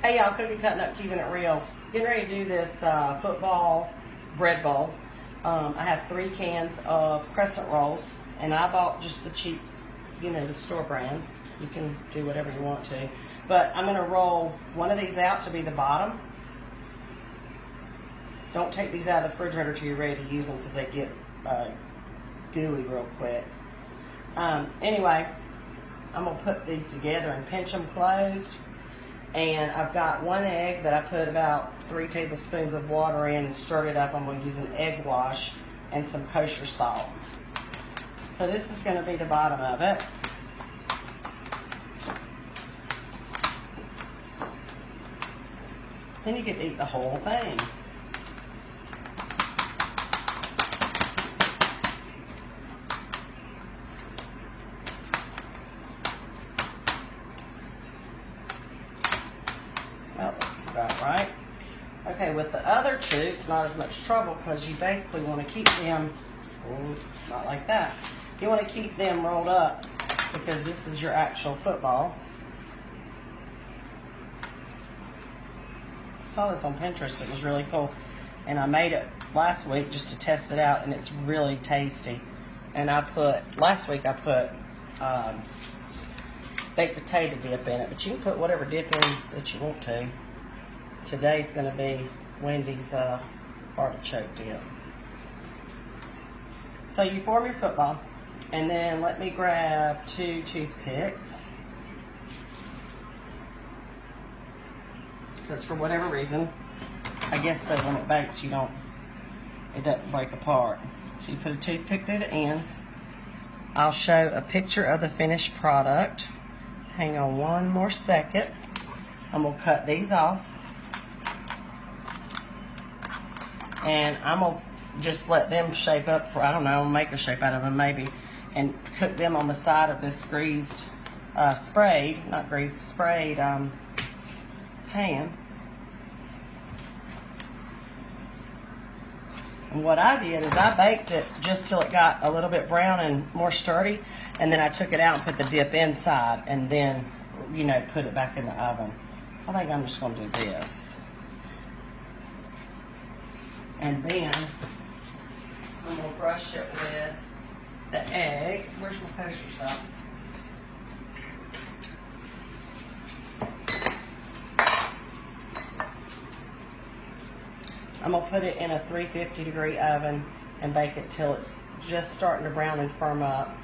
Hey y'all, cooking, cutting up, keeping it real. Getting ready to do this football bread bowl. I have 3 cans of crescent rolls, and I bought just the cheap, the store brand. You can do whatever you want to. But I'm gonna roll one of these out to be the bottom. Don't take these out of the refrigerator till you're ready to use them because they get gooey real quick. Anyway, I'm gonna put these together and pinch them closed. And I've got 1 egg that I put about 3 tablespoons of water in and stirred it up. I'm going to use an egg wash and some kosher salt. So this is going to be the bottom of it. Then you get to eat the whole thing. That looks about right. Okay, with the other 2, it's not as much trouble because you basically want to keep them, not like that. You want to keep them rolled up because this is your actual football. I saw this on Pinterest. It was really cool. And I made it last week just to test it out, and it's really tasty. And last week I put baked potato dip in it, but you can put whatever dip in that you want to. Today's going to be Wendy's artichoke dip. So you form your football, and then let me grab 2 toothpicks, because for whatever reason, I guess so when it bakes it doesn't break apart. So you put a toothpick through the ends. I'll show a picture of the finished product. Hang on one more second. I'm going to cut these off. And I'm going to just let them shape up for, I don't know, make a shape out of them maybe. And cook them on the side of this greased, sprayed pan. And what I did is I baked it just till it got a little bit brown and more sturdy, and then I took it out and put the dip inside, and then, put it back in the oven. I think I'm just going to do this. And then I'm going to brush it with the egg. Where's my kosher salt? I'm going to put it in a 350-degree oven and bake it till it's just starting to brown and firm up.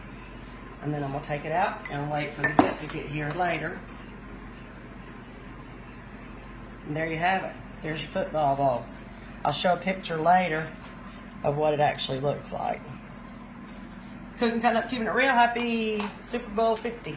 And then I'm going to take it out and wait for the dip to get here later. And there you have it. There's your football bowl. I'll show a picture later of what it actually looks like. Cooking, cutting up, keeping it real. Happy Super Bowl 50.